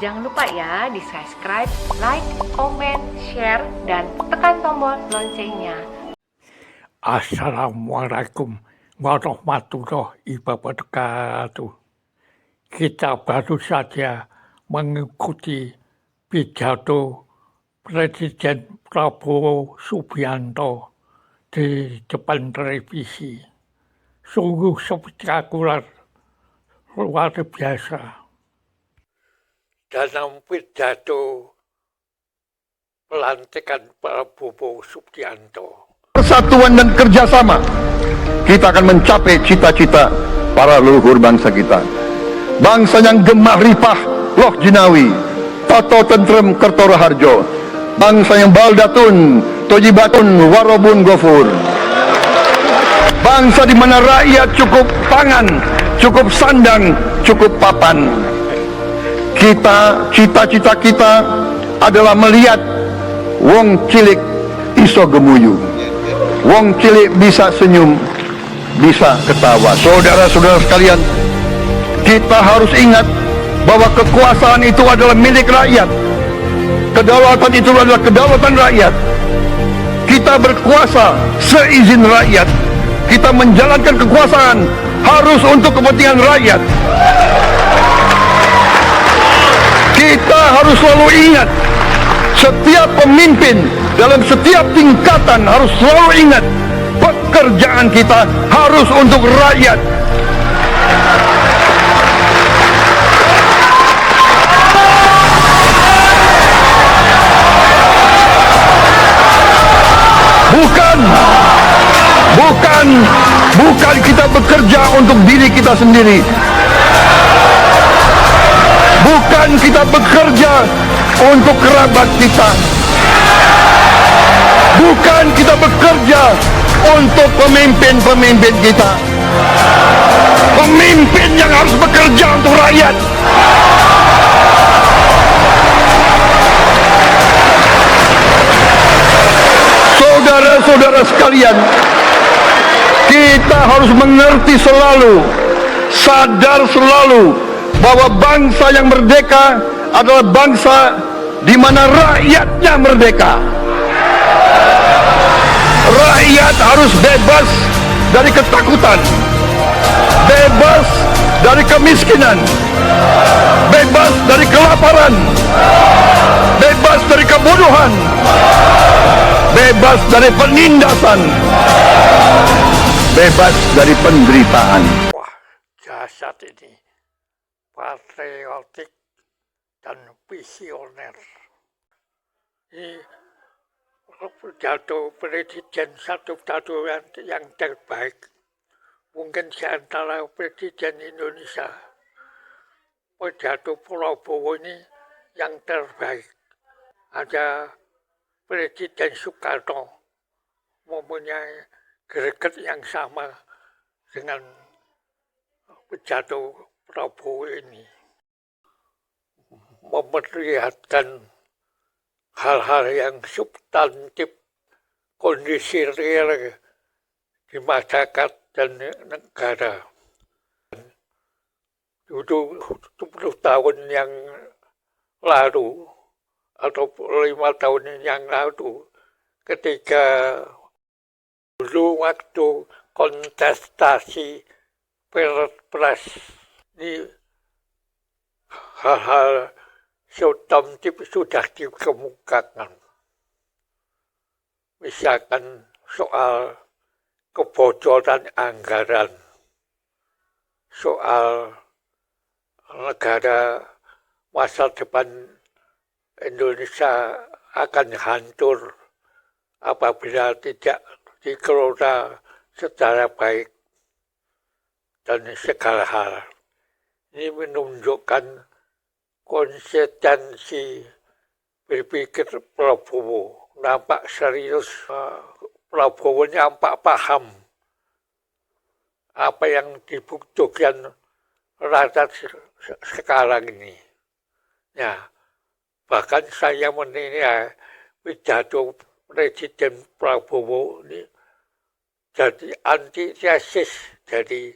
Jangan lupa ya di subscribe, like, comment, share, dan tekan tombol loncengnya. Assalamualaikum warahmatullahi wabarakatuh. Kita baru saja mengikuti pidato Presiden Prabowo Subianto di depan televisi. Sungguh spektakuler, luar biasa. Dalam pidato pelantikan Prabowo Subianto, persatuan dan kerjasama, kita akan mencapai cita-cita para leluhur bangsa kita. Bangsa yang gemah ripah loh jinawi, toto tentrem kertora harjo. Bangsa yang baldatun, tojibatun, warobun gofur. Bangsa di mana rakyat cukup pangan, cukup sandang, cukup papan. Cita-cita kita adalah melihat wong cilik iso gemuyu. Wong cilik bisa senyum, bisa ketawa. Saudara-saudara sekalian, kita harus ingat bahwa kekuasaan itu adalah milik rakyat. Kedaulatan itu adalah kedaulatan rakyat. Kita berkuasa seizin rakyat. Kita menjalankan kekuasaan harus untuk kepentingan rakyat. Kita harus selalu ingat, setiap pemimpin dalam setiap tingkatan harus selalu ingat, pekerjaan kita harus untuk rakyat. Bukan kita bekerja untuk diri kita sendiri. Bukan kita bekerja untuk kerabat kita. Bukan kita bekerja untuk pemimpin-pemimpin kita. Pemimpin yang harus bekerja untuk rakyat. Saudara-saudara sekalian, kita harus mengerti selalu, sadar selalu bahwa bangsa yang merdeka adalah bangsa di mana rakyatnya merdeka. Rakyat harus bebas dari ketakutan, bebas dari kemiskinan, bebas dari kelaparan, bebas dari kebodohan, bebas dari penindasan, bebas dari penderitaan. Wah, jasad ini patriotik dan visioner. Ini pidato presiden satu-satu yang terbaik. Mungkin di antara presiden Indonesia, pidato Prabowo ini yang terbaik. Ada Presiden Soekarno mempunyai greget yang sama dengan pidato Prabowo ini, memperlihatkan hal-hal yang substantif kondisi real di masyarakat dan negara. Dulu 10 tahun yang lalu atau 5 tahun yang lalu, ketika dulu waktu kontestasi Pilpres, ini hal-hal substantif sudah dikemukakan. Misalkan soal kebocoran anggaran, soal negara masa depan Indonesia akan hancur apabila tidak dikelola secara baik, dan segala hal. Ini menunjukkan konsistensi berpikir Prabowo. Nampak serius, Prabowo nampak paham apa yang dibutuhkan rakyat sekarang ini. Ya, bahkan saya menilai pidato Presiden Prabowo ini jadi antitesis dari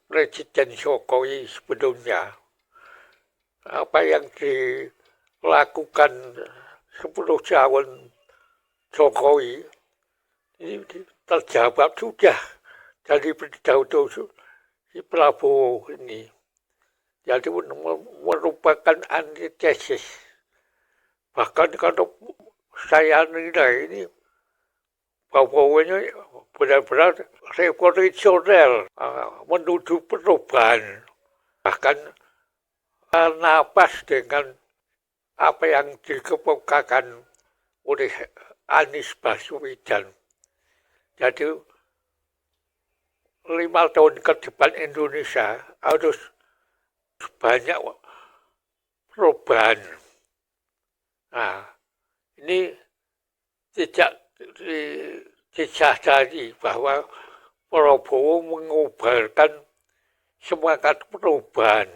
Presiden Jokowi sebelumnya. apa yang dilakukan 10 tahun Jokowi ini terjawab sudah dari pidato si Prabowo ini. Jadi merupakan antitesis. Bahkan kalau saya nilai ini Prabowo ini benar-benar revolusioner menuju perubahan. Bahkan napas dengan apa yang dikemukakan oleh Anies Baswedan. Jadi 5 tahun ke depan Indonesia harus banyak perubahan. Nah, ini tidak disadari bahwa Prabowo mengubarkan semangat perubahan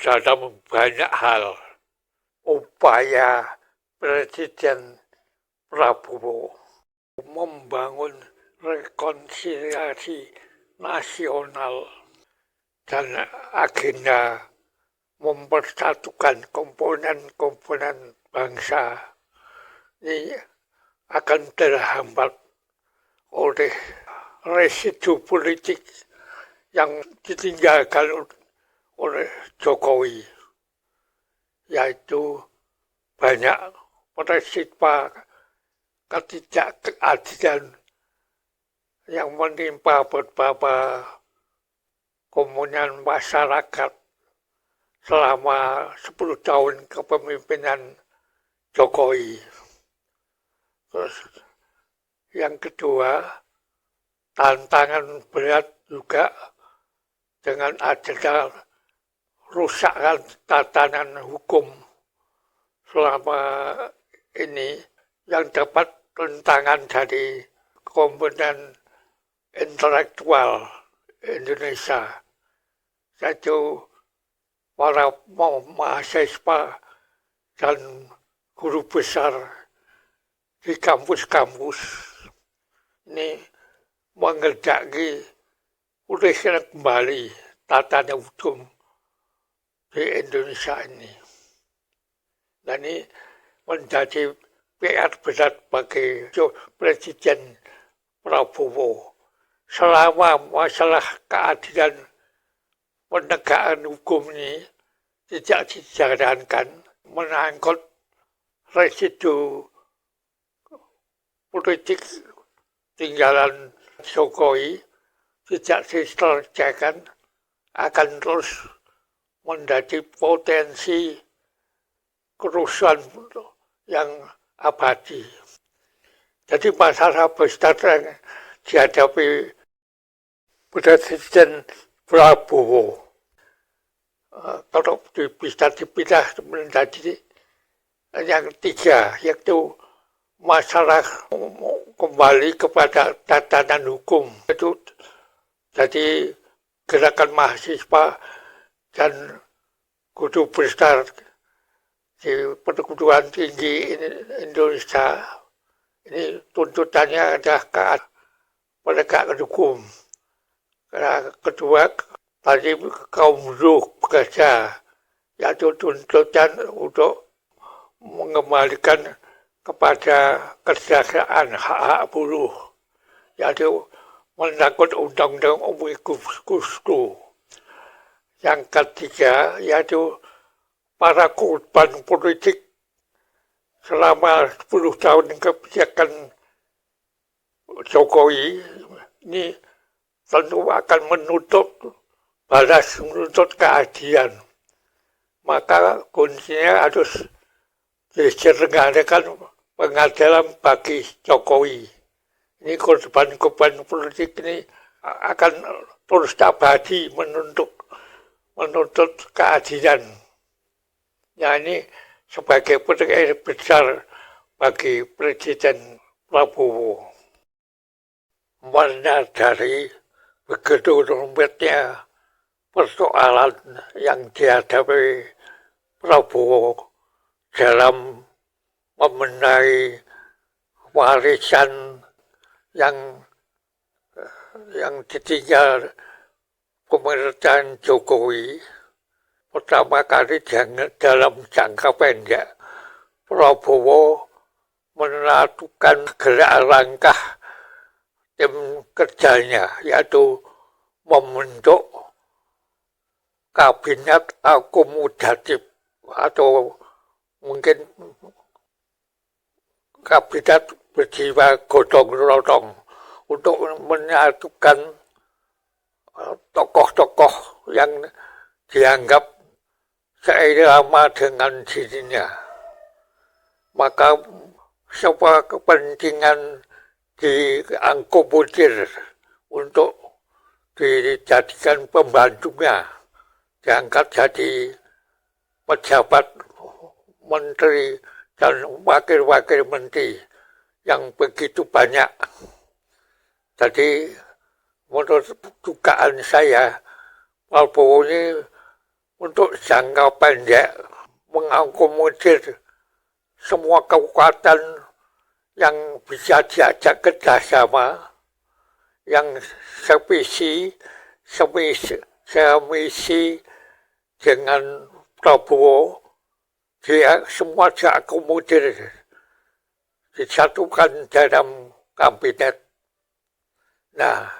dalam banyak hal. Upaya Presiden Prabowo membangun rekonsiliasi nasional dan agenda mempersatukan komponen-komponen bangsa ini akan terhambat oleh residu politik yang ditinggalkan oleh Jokowi, yaitu banyak peristiwa ketidakadilan yang menimpa beberapa komponen masyarakat selama 10 tahun kepemimpinan Jokowi. Terus yang kedua, tantangan berat juga dengan adanya rusakan tatanan hukum selama ini yang dapat tentangan dari komponen intelektual Indonesia, yaitu para mahasiswa dan guru besar di kampus-kampus ini mengerjaki pulihnya kembali tatanan hukum di Indonesia ini. Dan ini menjadi PR berat bagi Presiden Prabowo. Selama masalah keadilan penegakan hukum ini tidak dijalankan, menangkut residu politik tinggalan Jokowi tidak diselesaikan, akan terus menjadi potensi kerusuhan yang abadi. Jadi masalah besar yang dihadapi Presiden Prabowo kalau bisa dipilih menjadi yang ketiga, yaitu masalah kembali kepada tatanan hukum. Itu jadi gerakan mahasiswa dan guru besar di perguruan tinggi Indonesia ini tuntutannya adalah penegakan hukum. Kedua, tadi kaum buruh bekerja, yaitu tuntutan untuk mengembalikan kepada kerjasaan hak-hak buruh, yaitu menakut undang-undang Omnibus Law. Yang ketiga, yaitu para korban politik selama 10 tahun kebijakan Jokowi ini tentu akan menuntut keadilan. Maka kuncinya harus diselenggarakan pengadilan bagi Jokowi. Ini korban-korban politik ini akan terus abadi menuntut keadilan. Ya, ini sebagai PR besar bagi Presiden Prabowo. Menyadari begitu rumitnya persoalan yang dihadapi Prabowo dalam membenahi warisan yang ditinggal pemerintahan Jokowi pertama kali dalam jangka pendek Prabowo menentukan gerak langkah tim kerjanya, yaitu membentuk kabinet akomodatif atau mungkin kabinet berjiwa gotong royong untuk menyatukan tokoh-tokoh yang dianggap seirama dengan dirinya. Maka semua kepentingan diakomodir untuk dijadikan pembantunya, diangkat jadi pejabat menteri dan wakil-wakil menteri yang begitu banyak. Jadi menurut dugaan saya, Prabowo ini untuk jangka pendek mengakomodir semua kekuatan yang bisa diajak kerjasama, yang semisi dengan Prabowo, dia semua diakomodir, disatukan dalam kabinet. Nah,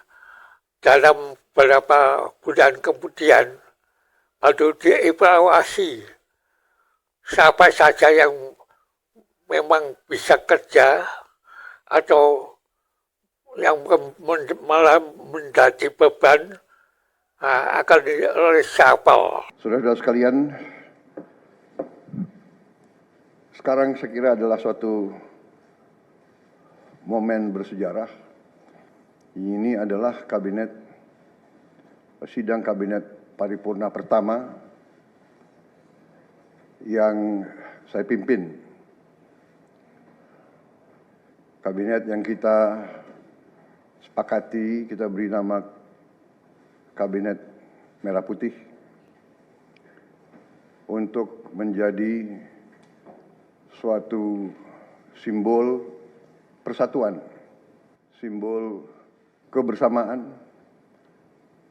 dalam beberapa bulan kemudian, baru dievaluasi siapa saja yang memang bisa kerja atau yang malah menjadi beban akan reshuffle. Saudara-saudara sekalian, sekarang saya kira adalah suatu momen bersejarah. Ini adalah sidang kabinet paripurna pertama yang saya pimpin. Kabinet yang kita sepakati, kita beri nama Kabinet Merah Putih, untuk menjadi suatu simbol persatuan, simbol kebersamaan,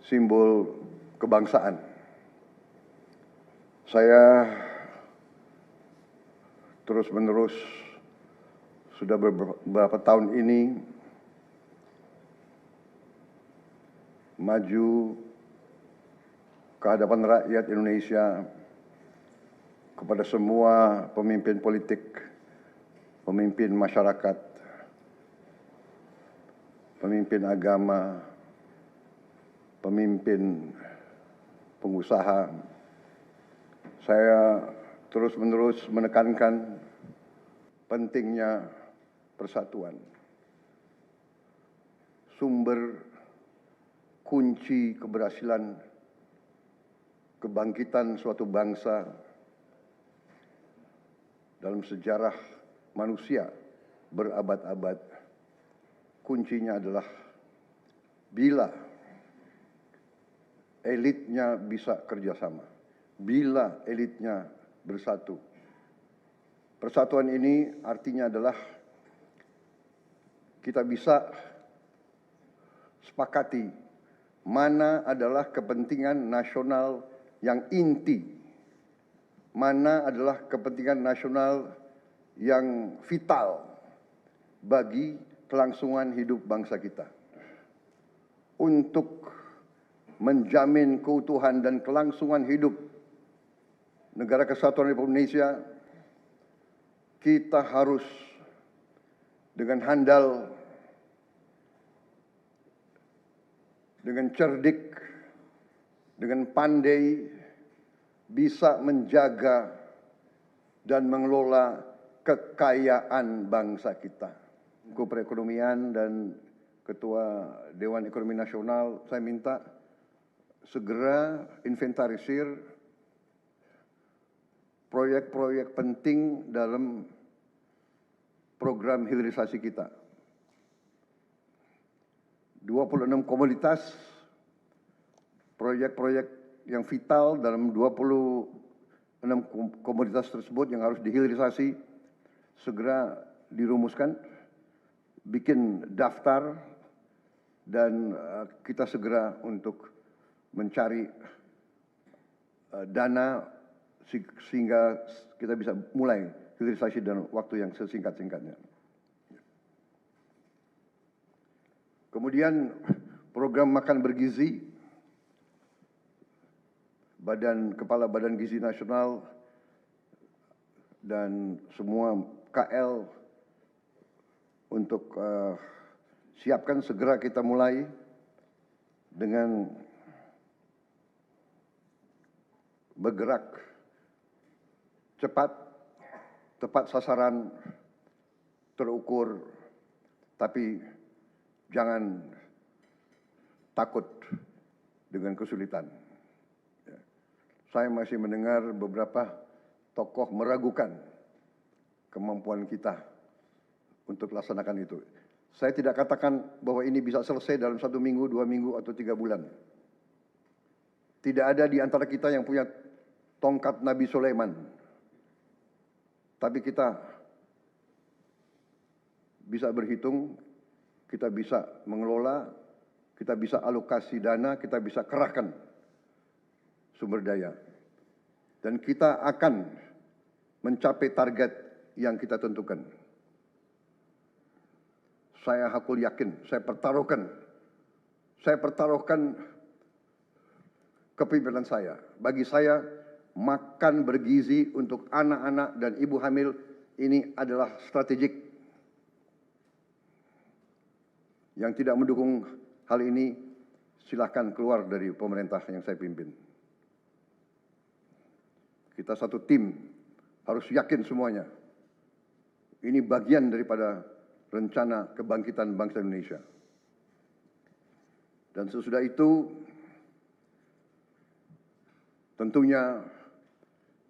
simbol kebangsaan. Saya terus-menerus sudah beberapa tahun ini maju ke hadapan rakyat Indonesia, kepada semua pemimpin politik, pemimpin masyarakat, pemimpin agama, pemimpin pengusaha. Saya terus-menerus menekankan pentingnya persatuan. Sumber kunci keberhasilan kebangkitan suatu bangsa dalam sejarah manusia berabad-abad, kuncinya adalah bila elitnya bisa kerjasama, bila elitnya bersatu. Persatuan ini artinya adalah kita bisa sepakati mana adalah kepentingan nasional yang inti, mana adalah kepentingan nasional yang vital bagi kelangsungan hidup bangsa kita. Untuk menjamin keutuhan dan kelangsungan hidup Negara Kesatuan Republik Indonesia, kita harus dengan handal, dengan cerdik, dengan pandai bisa menjaga dan mengelola kekayaan bangsa kita. Menko Perekonomian dan Ketua Dewan Ekonomi Nasional, saya minta segera inventarisir proyek-proyek penting dalam program hilirisasi kita. 26 komoditas, proyek-proyek yang vital dalam 26 komoditas tersebut yang harus dihilirisasi segera dirumuskan, bikin daftar, dan kita segera untuk mencari dana sehingga kita bisa mulai hilirisasi dalam waktu yang sesingkat-singkatnya. Kemudian program makan bergizi, Kepala Badan Gizi Nasional dan semua KL untuk siapkan segera kita mulai dengan bergerak cepat, tepat sasaran, terukur, tapi jangan takut dengan kesulitan. Saya masih mendengar beberapa tokoh meragukan kemampuan kita untuk laksanakan itu. Saya tidak katakan bahwa ini bisa selesai dalam 1 minggu, 2 minggu, atau 3 bulan. Tidak ada di antara kita yang punya tongkat Nabi Sulaiman. Tapi kita bisa berhitung, kita bisa mengelola, kita bisa alokasi dana, kita bisa kerahkan sumber daya. Dan kita akan mencapai target yang kita tentukan. Saya hakul yakin, saya pertaruhkan kepemimpinan saya. Bagi saya, makan bergizi untuk anak-anak dan ibu hamil ini adalah strategik. Yang tidak mendukung hal ini, silahkan keluar dari pemerintah yang saya pimpin. Kita satu tim, harus yakin semuanya. Ini bagian daripada rencana kebangkitan bangsa Indonesia. Dan sesudah itu, tentunya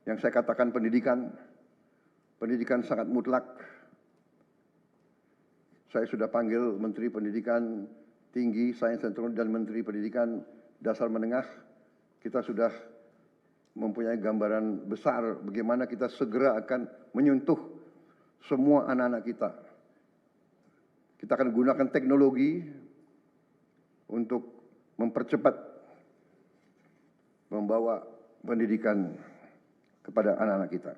yang saya katakan pendidikan sangat mutlak. Saya sudah panggil Menteri Pendidikan Tinggi, Sains dan Teknologi dan Menteri Pendidikan Dasar Menengah. Kita sudah mempunyai gambaran besar bagaimana kita segera akan menyentuh semua anak-anak kita. Kita akan gunakan teknologi untuk mempercepat membawa pendidikan kepada anak-anak kita.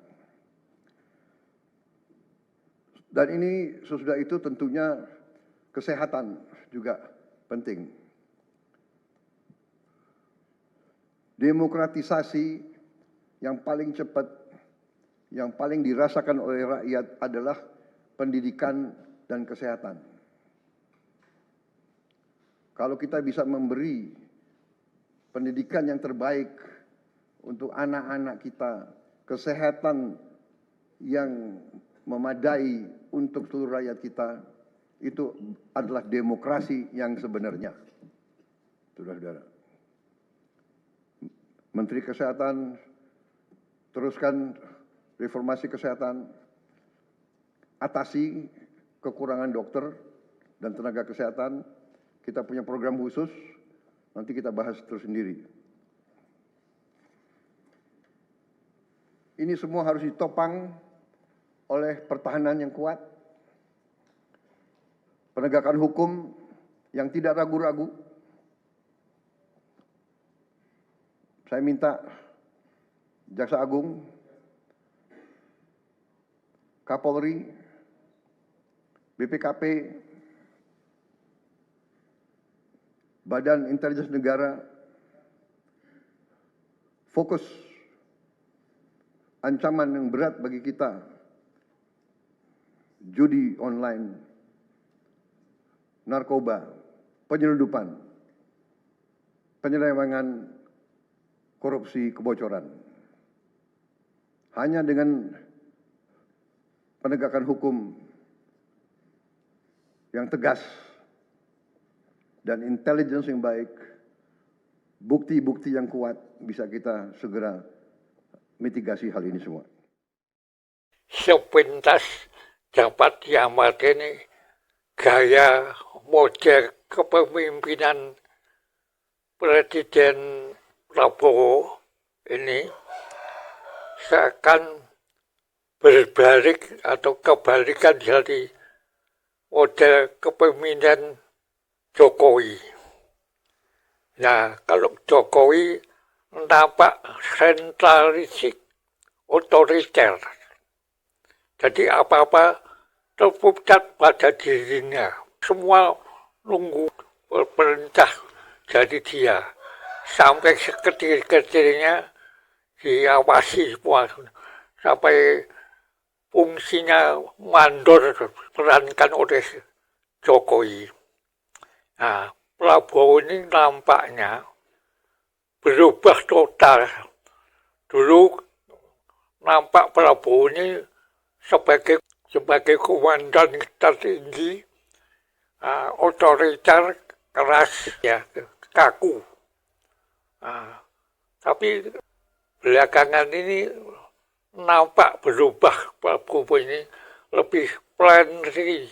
Dan ini sesudah itu tentunya kesehatan juga penting. Demokratisasi yang paling cepat, yang paling dirasakan oleh rakyat adalah pendidikan dan kesehatan. Kalau kita bisa memberi pendidikan yang terbaik untuk anak-anak kita, kesehatan yang memadai untuk seluruh rakyat kita, itu adalah demokrasi yang sebenarnya. Saudara-saudara. Menteri Kesehatan, teruskan reformasi kesehatan, atasi kekurangan dokter dan tenaga kesehatan. Kita punya program khusus, nanti kita bahas tersendiri. Ini semua harus ditopang oleh pertahanan yang kuat, penegakan hukum yang tidak ragu-ragu. Saya minta Jaksa Agung, Kapolri, BPKP, Badan Intelijen Negara, fokus ancaman yang berat bagi kita, judi online, narkoba, penyelundupan, penyelewengan, korupsi, kebocoran. Hanya dengan penegakan hukum yang tegas dan intelligence yang baik, bukti-bukti yang kuat, bisa kita segera mitigasi hal ini semua. Sepintas dapat diamatkan gaya model kepemimpinan Presiden Prabowo ini seakan berbalik atau kebalikan dari model kepemimpinan Jokowi. Nah, kalau Jokowi nampak sentralistik, otoriter. Jadi apa-apa terpusat pada dirinya. Semua nunggu perintah dari dia. Sampai sekecil-kecilnya diawasi semua. Sampai fungsinya mandor perankan oleh Jokowi. Nah, Prabowo ini nampaknya berubah total. Dulu nampak Prabowo ini sebagai komandan tertinggi, otoriter, keras, ya, kaku. Tapi belakangan ini nampak berubah. Prabowo ini lebih friendly,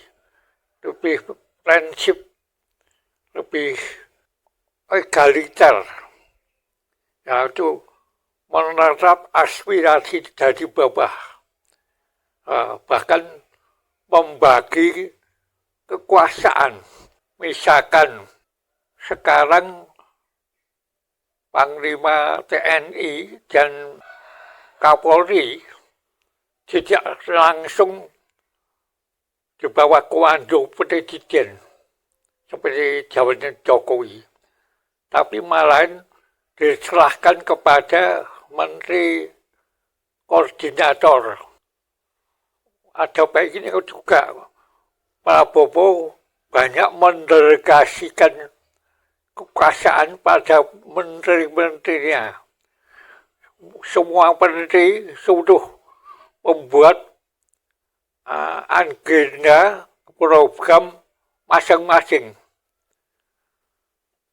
lebih friendship, lebih egaliter. Yaitu menerap aspirasi dari bawah. Bahkan membagi kekuasaan. Misalkan sekarang Panglima TNI dan Kapolri tidak langsung di bawah komando presiden seperti zamannya Jokowi, tapi malahan diserahkan kepada menteri koordinator. Ada baik ini juga Prabowo banyak mendelegasikan kekuasaan pada menteri-menterinya. Semua menteri sudah membuat agenda program masing-masing.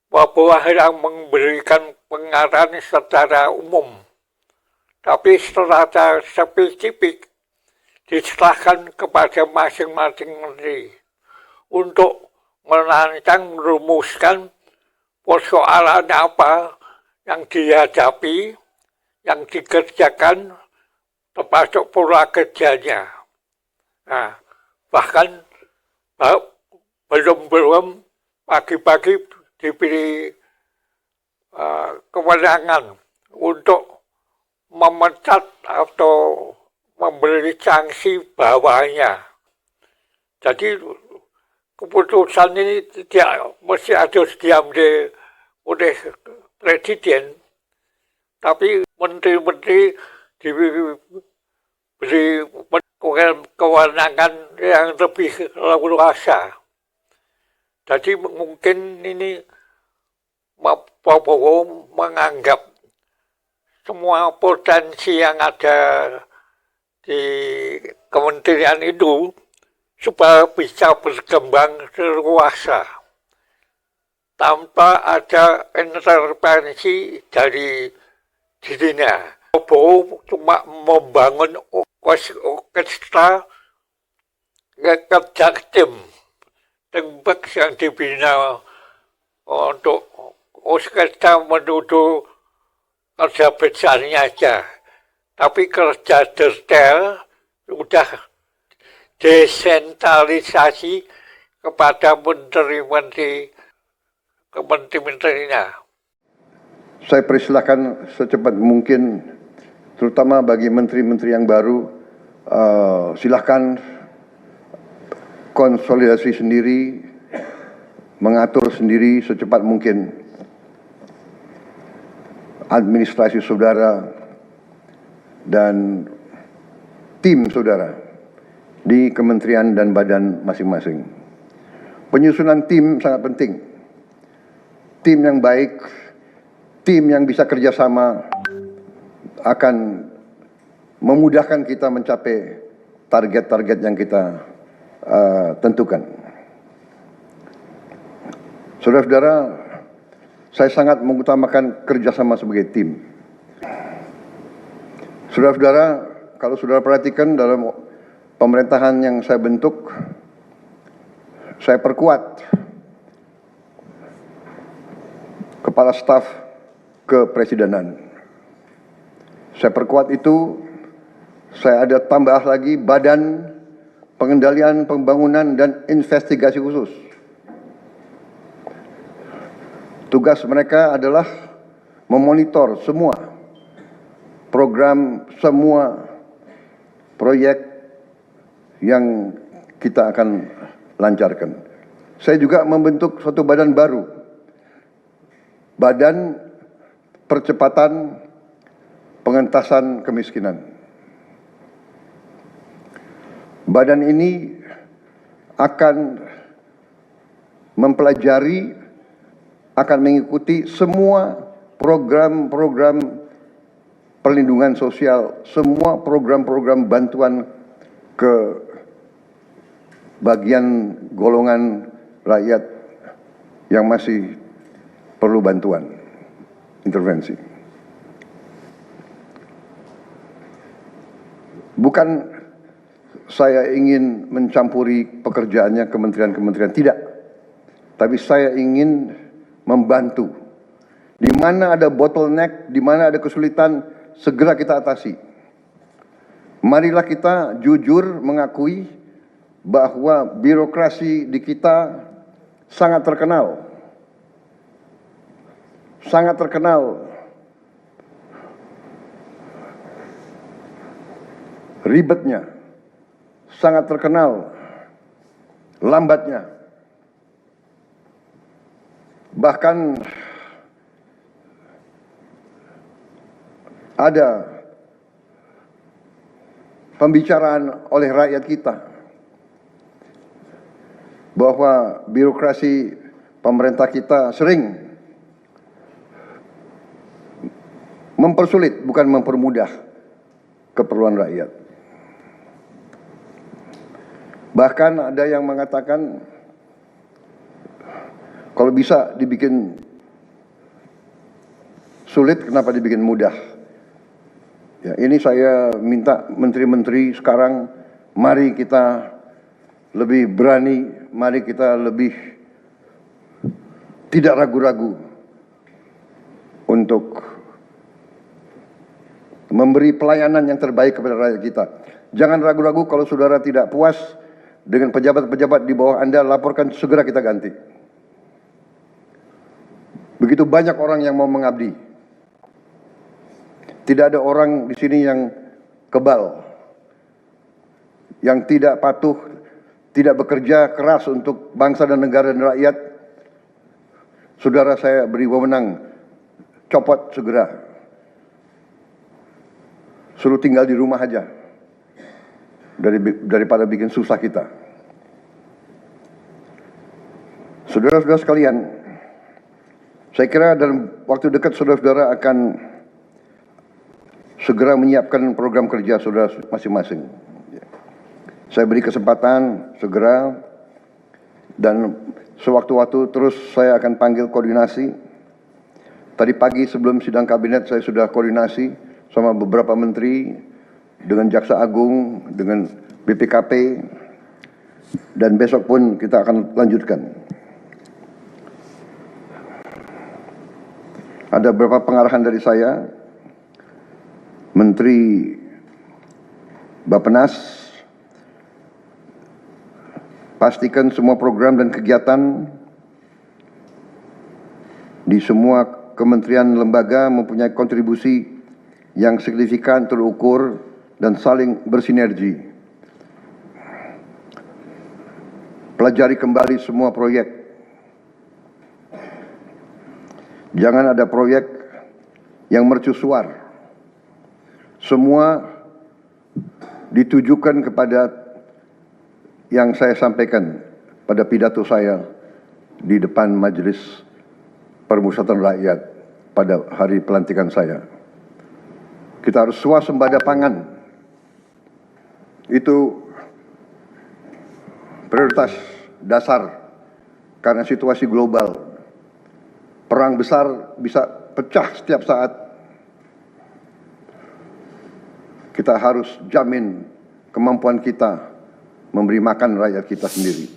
Prabowo hanya memberikan pengarahan secara umum, tapi secara spesifik diserahkan kepada masing-masing menteri untuk merancang, merumuskan persoalan apa yang dihadapi, yang dikerjakan, termasuk pola kerjanya. Nah, bahkan belum pagi-pagi diberi kewenangan untuk memecat atau memberi sanksi bawahnya. Jadi keputusan ini tidak mesti harus diambil oleh presiden, tapi menteri-menteri diberi kewenangan yang lebih leluasa. Jadi mungkin ini Prabowo menganggap semua potensi yang ada di kementerian itu supaya bisa berkembang leluasa tanpa ada intervensi dari dirinya. Prabowo cuma membangun orkestra kerja tim yang dibina untuk orkestra menuju kerja besarnya aja, tapi kerja detail sudah desentralisasi kepada menteri-menteri kementerian-menterinya. Saya persilahkan secepat mungkin, terutama bagi menteri-menteri yang baru, silahkan konsolidasi sendiri, mengatur sendiri secepat mungkin administrasi saudara dan tim saudara di kementerian dan badan masing-masing. Penyusunan tim sangat penting. Tim yang baik, tim yang bisa kerjasama akan memudahkan kita mencapai target-target yang kita tentukan. Saudara-saudara, saya sangat mengutamakan kerjasama sebagai tim. Saudara-saudara, kalau saudara perhatikan dalam pemerintahan yang saya bentuk, saya perkuat kepala staf kepresidenan. Saya perkuat itu, saya ada tambah lagi badan pengendalian pembangunan dan investigasi khusus. Tugas mereka adalah memonitor semua program, semua proyek yang kita akan lancarkan. Saya juga membentuk suatu badan baru, Badan Percepatan Pengentasan Kemiskinan. Badan ini akan mempelajari, akan mengikuti semua program-program perlindungan sosial, semua program-program bantuan ke bagian golongan rakyat yang masih perlu bantuan, intervensi. Bukan saya ingin mencampuri pekerjaannya kementerian-kementerian, tidak. Tapi saya ingin membantu. Di mana ada bottleneck, di mana ada kesulitan, segera kita atasi. Marilah kita jujur mengakui bahwa birokrasi di kita sangat terkenal. Sangat terkenal. Ribetnya. Sangat terkenal. Lambatnya. Bahkan ada pembicaraan oleh rakyat kita bahwa birokrasi pemerintah kita sering mempersulit, bukan mempermudah keperluan rakyat. Bahkan ada yang mengatakan kalau bisa dibikin sulit, kenapa dibikin mudah? Ya, ini saya minta menteri-menteri sekarang, mari kita lebih berani, mari kita lebih tidak ragu-ragu untuk memberi pelayanan yang terbaik kepada rakyat kita. Jangan ragu-ragu kalau saudara tidak puas dengan pejabat-pejabat di bawah Anda, laporkan, segera kita ganti. Begitu banyak orang yang mau mengabdi. Tidak ada orang di sini yang kebal, yang tidak patuh, tidak bekerja keras untuk bangsa dan negara dan rakyat. Saudara saya beri wewenang, copot segera. Suruh tinggal di rumah aja, daripada bikin susah kita. Saudara-saudara sekalian, saya kira dalam waktu dekat saudara-saudara akan segera menyiapkan program kerja saudara masing-masing. Saya beri kesempatan segera, dan sewaktu-waktu terus saya akan panggil koordinasi. Tadi pagi sebelum sidang kabinet saya sudah koordinasi sama beberapa menteri, dengan Jaksa Agung, dengan BPKP, dan besok pun kita akan lanjutkan. Ada beberapa pengarahan dari saya, Menteri Bappenas, pastikan semua program dan kegiatan di semua kementerian lembaga mempunyai kontribusi yang signifikan, terukur, dan saling bersinergi. Pelajari kembali semua proyek. Jangan ada proyek yang mercusuar. Semua ditujukan kepada yang saya sampaikan pada pidato saya di depan Majelis Permusyawaratan Rakyat pada hari pelantikan saya. Kita harus swasembada pangan. Itu prioritas dasar karena situasi global. Perang besar bisa pecah setiap saat. Kita harus jamin kemampuan kita memberi makan rakyat kita sendiri.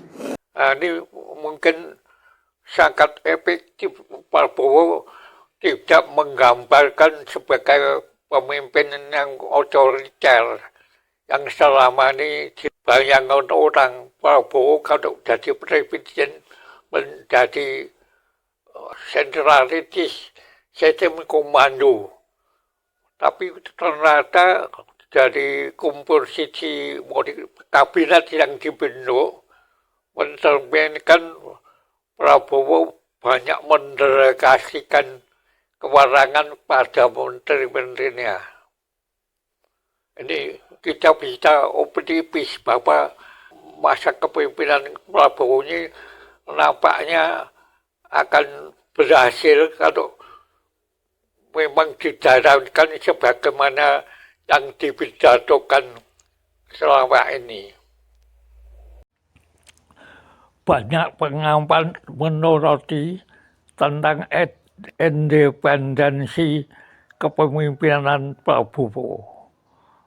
Ini mungkin sangat efektif. Prabowo tidak menggambarkan sebagai pemimpin yang otoriter, yang selama ini dibayangkan orang. Prabowo kalau jadi presiden menjadi sentralitis sistem komando. Tapi ternyata dari komposisi kabinet yang dibentuk mencerminkan Prabowo banyak mendelegasikan kewenangan pada menteri-menterinya. Ini kita bisa optimis bahwa masa kepemimpinan Prabowo ini nampaknya akan berhasil kalau memang dijalankan sebagaimana yang dipidatokan selama ini. Banyak pengamat menyoroti tentang independensi kepemimpinan Prabowo.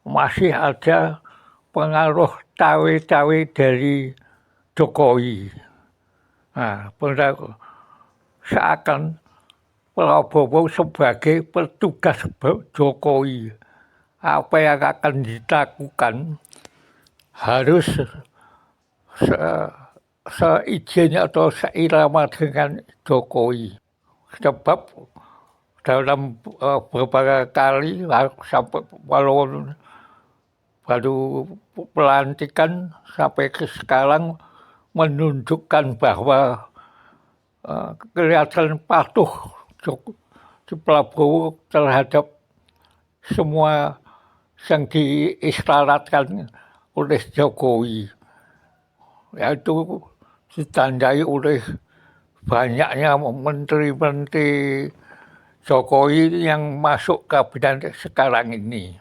Masih ada pengaruh cawe-cawe dari Jokowi. Nah, seakan Prabowo sebagai petugas Jokowi. Apa yang akan dilakukan harus seizin atau seirama dengan Jokowi. Sebab dalam beberapa kali sampai walaupun baru pelantikan sampai ke sekarang menunjukkan bahwa kelihatan patuh Prabowo terhadap semua yang diisyaratkan oleh Jokowi. Yaitu ditandai oleh banyaknya menteri-menteri Jokowi yang masuk kabinet sekarang ini.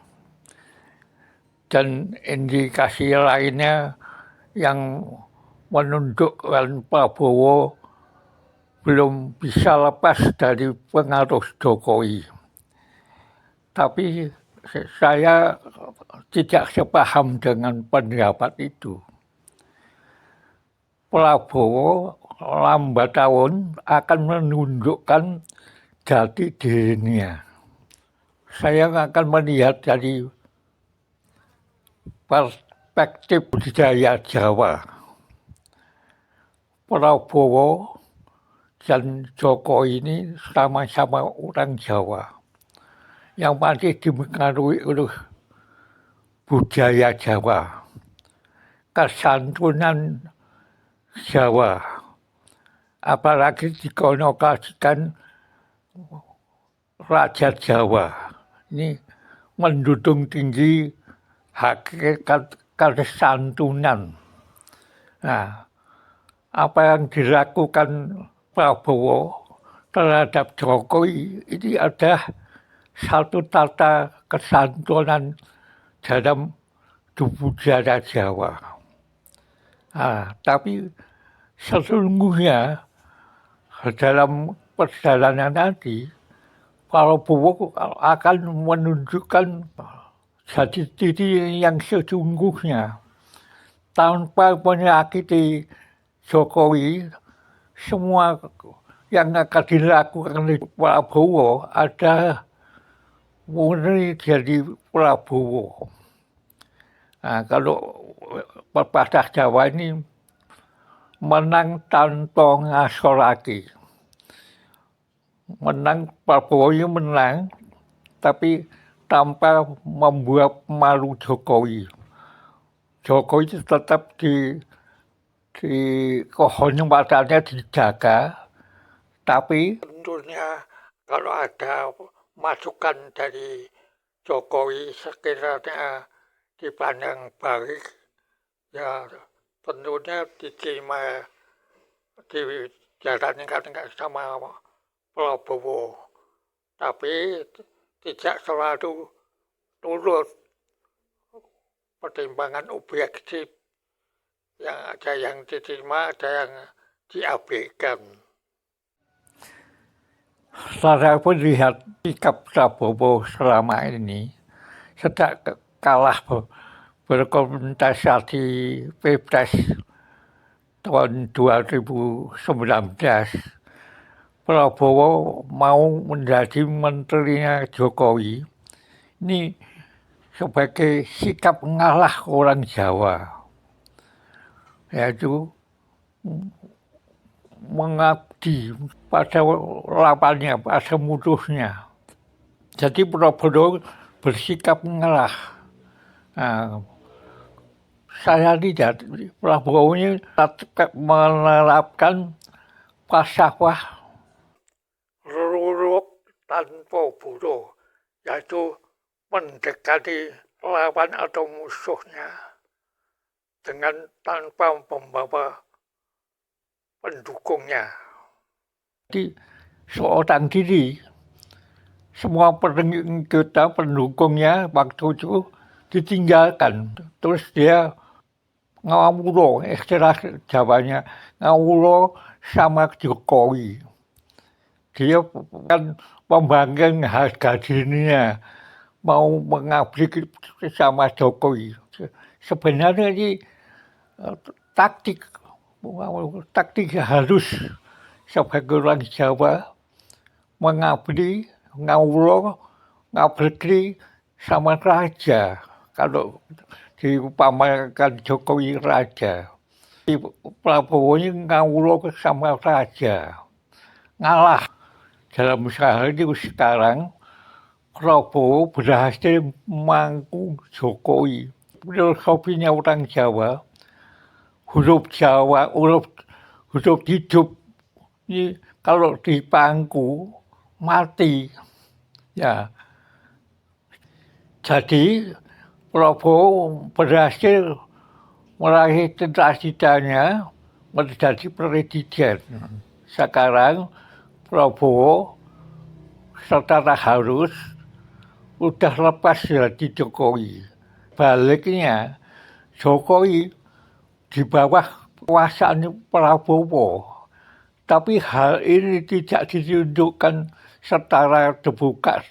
Dan indikasi lainnya yang menunjukkan Prabowo belum bisa lepas dari pengaruh Jokowi. Tapi saya tidak sepaham dengan pendapat itu. Prabowo lambat tahun akan menunjukkan jati dirinya. Saya akan melihat dari perspektif budaya Jawa. Prabowo dan Jokowi ini sama-sama orang Jawa yang masih dipengaruhi oleh budaya Jawa, kesantunan Jawa, apalagi dikonotasikan Raja Jawa. Ini menjunjung tinggi hakikat kesantunan. Nah, apa yang dilakukan Prabowo terhadap Jokowi ini ada satu tata kesantunan dalam budaya Jawa. Nah, tapi sesungguhnya dalam perjalanan nanti Prabowo akan menunjukkan jati diri yang sesungguhnya tanpa menyakiti Jokowi. Semua yang akan dilakukan oleh Prabowo ada murni dari Prabowo. Nah, kalau pepatah Jawa ini menang tanpa ngasorake. Menang Prabowo ini menang, tapi tanpa membuat malu Jokowi. Jokowi itu tetap di kehormatannya dijaga, tapi tentunya kalau ada masukan dari Jokowi sekiranya dipandang baik, ya tentunya diterima, dijalankan sama Prabowo. Tapi tidak selalu nurut, pertimbangan objektif. Yang ada yang diterima, ada yang diabaikan. Saya pun lihat sikap Prabowo selama ini sejak kalah berkontestasi Pilpres tahun 2019, Prabowo mau menjadi menterinya Jokowi. Ini sebagai sikap ngalah orang Jawa. Yaitu mengabdi pada lawannya, pada musuhnya. Jadi Prabowo bersikap mengalah. Nah, saya lihat Prabowo ini menerapkan falsafah Ruruk tanpa buruh, yaitu mendekati lawan atau musuhnya dengan tanpa membawa pendukungnya. di seorang diri. Semua pengikut pendukungnya waktu itu ditinggalkan. Terus dia ngawulo, istilah Jawanya, ngawulo sama Jokowi. Dia kan membangkang harga dirinya, mau mengabdi sama Jokowi. Sebenarnya ini taktik halus sebagai orang Jawa mengabdi, ngabdi sama raja. Kalau diumpamakan Jokowi raja, Prabowo ini ngawulo sama raja, ngalah. Dalam sehari sekarang Prabowo berhasil mangku Jokowi. Filosofinya orang Jawa, huruf hidup ini kalau dipangku mati. Ya. Jadi Prabowo berhasil meraih cita-citanya menjadi presiden. Sekarang Prabowo secara halus udah lepas dari Jokowi. Baliknya Jokowi di bawah kekuasaan Prabowo. Tapi hal ini tidak ditunjukkan secara terbuka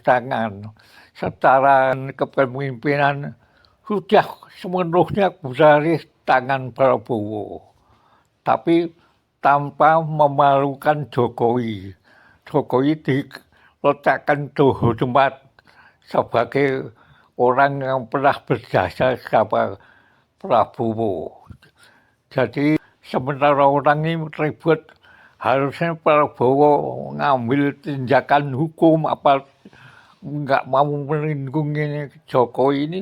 tangan, secara kepemimpinan sudah sepenuhnya beralih tangan Prabowo. Tapi tanpa memalukan Jokowi. Jokowi diletakkan terhormat sebagai orang yang pernah berjasa sama Prabowo. Jadi sementara orang ini ribut, harusnya Prabowo ngambil tindakan hukum apa nggak mau melindungi Jokowi ini.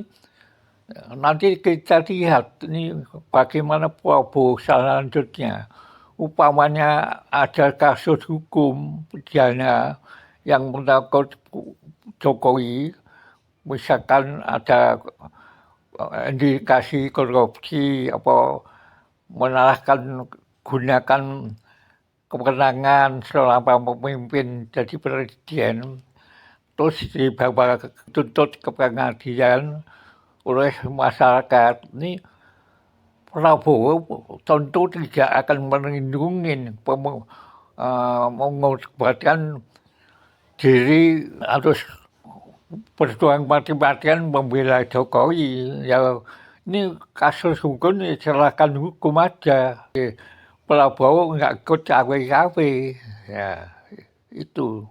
Nanti kita lihat ini bagaimana Prabowo selanjutnya. Umpamanya ada kasus hukum pidana yang menakut Jokowi, misalkan ada indikasi korupsi apa gunakan kewenangan selama memimpin jadi presiden, terus dibawa tuntut ke pengadilan oleh masyarakat. Ini Prabowo tentu tidak akan melindungi, menguatkan diri harus berjuang mati-matian membela Jokowi. Ya, ini kasus hukum, silakan hukum aja. Prabowo nggak ikut cawe-cawe. Ya, itu.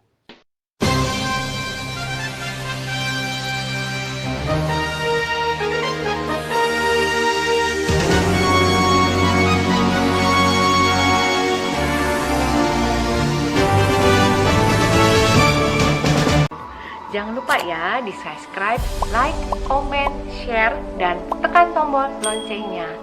Jangan lupa ya di subscribe, like, comment, share, dan tekan tombol loncengnya.